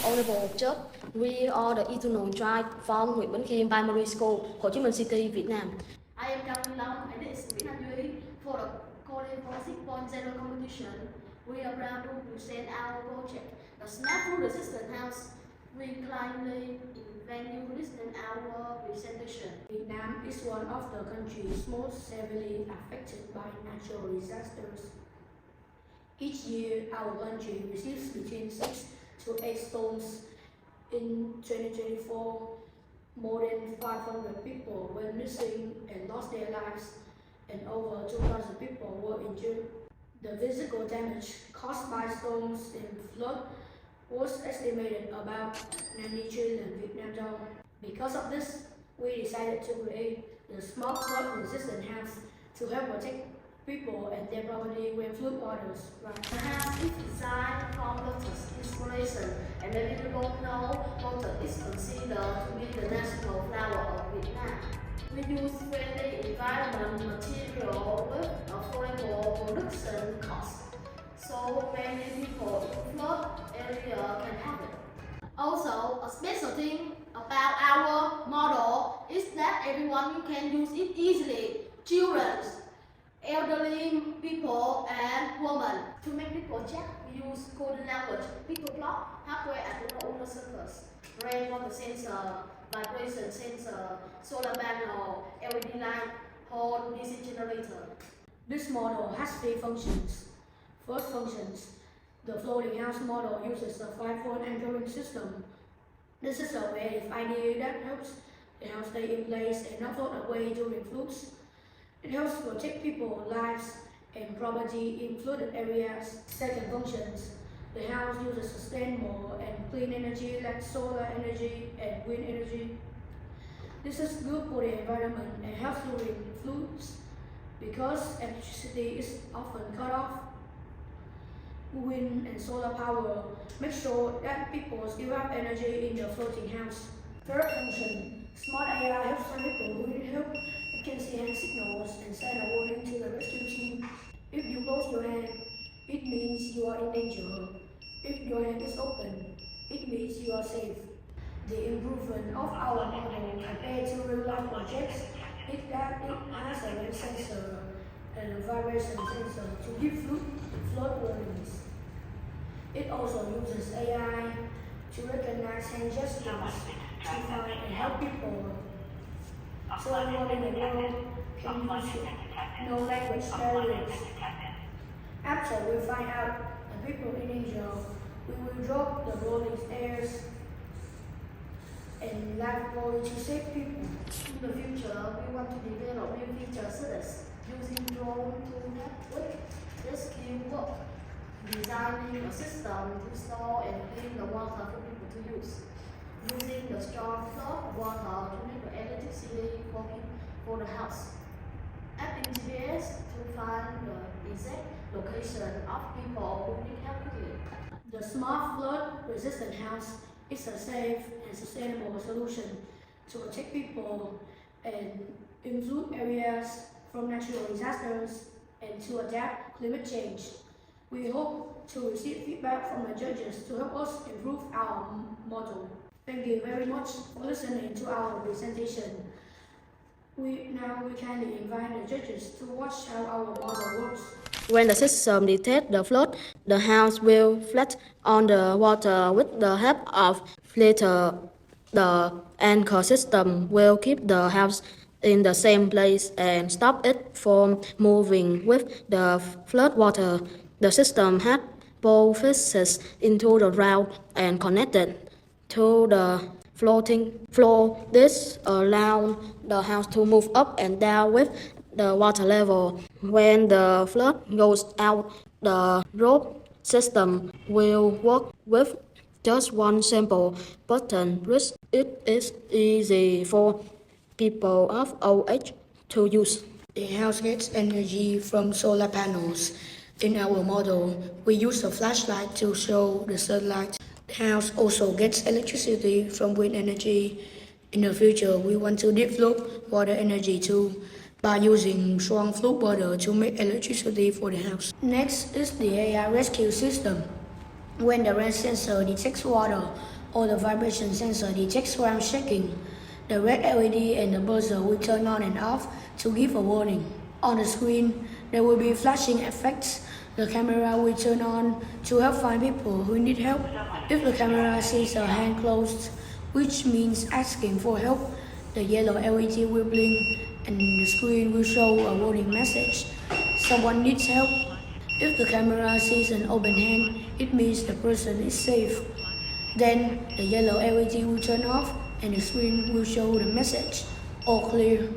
Honorable Church, we are the Eternal Tribe from huyện Bến Khiêm Primary School, Hồ Chí Minh City, Việt Nam. I am Cao Minh Long and this is Nguyễn Thanh Duy. For the College for 6.0 competition, we are proud to present our project, the Smart Food Resistant House. We kindly invite you to listen our presentation. Vietnam is one of the countries most severely affected by natural disasters. Each year, our country receives between 6 to 8 storms. In 2024, more than 500 people went missing and lost their lives, and over 2,000 people were injured. The physical damage caused by storms and flood was estimated about 90 trillion Vietnam dollars. Because of this, we decided to create the Smart Flood Resistant House to help protect people and their property when flood waters rise. The house is designed from lotus inspiration, and many people know lotus is considered to be the national flower of Vietnam. We use friendly environment material with affordable production cost, so many people in flood area can have it. Also, a special thing about our model is that everyone can use it easily. Children, elderly people and women. To make this project, we use coded language, PictoBlock, hardware Arduino circuits, rainwater sensor, vibration sensor, solar panel, LED light, whole DC generator. This model has 3 functions. First functions, the floating house model uses a 5-volt anchoring system. This is a creative idea that helps the house stay in place and not float away during floods. It helps protect people's lives and property in flooded areas. Second functions, the house uses sustainable and clean energy like solar energy and wind energy. This is good for the environment and helps during floods because electricity is often cut off. Wind and solar power make sure that people still have energy in the floating house. Third function, Smart AI helps find people who need help. It can see hand signals and send a warning to the rescue team. If you close your hand, it means you are in danger. If your hand is open, it means you are safe. The improvement of our model compared to real-life projects is that it has a rain sensor and a vibration sensor to give flood warnings. It also uses AI to recognize hand gestures to find and help people. So everyone in the world can use it. No language barriers. After we find out the people in danger, we will drop the rolling stairs and lifebuoy to save people. In the future, we want to develop new features such as using drone to help with rescue work, designing a system to store and clean the water for people to use, using the storm flood water to make the electricity for the house, adding GPS to find the exact location of people who need help quickly. The Smart Flood Resistant House is a safe and sustainable solution to protect people and in flood areas from natural disasters and to adapt climate change. We hope to receive feedback from the judges to help us improve our model. Thank you very much for listening to our presentation. We kindly invite the judges to watch how our model works. When the system detects the flood, the house will float on the water with the help of filter. The anchor system will keep the house in the same place and stop it from moving with the flood water. The system has both faces into the ground and connected to the floating floor. This allows the house to move up and down with the water level. When the flood goes out, the rope system will work with just one simple button push. It is easy for people of old age to use. The house gets energy from solar panels. In our model, we use a flashlight to show the sunlight. The house also gets electricity from wind energy. In the future, we want to develop water energy too, by using strong flood water to make electricity for the house. Next is the AI rescue system. When the rain sensor detects water, or the vibration sensor detects where I'm shaking. The red LED and the buzzer will turn on and off to give a warning. On the screen, there will be flashing effects. The camera will turn on to help find people who need help. If the camera sees a hand closed, which means asking for help, the yellow LED will blink and the screen will show a warning message. Someone needs help. If the camera sees an open hand, it means the person is safe. Then the yellow LED will turn off and the screen will show the message. All clear.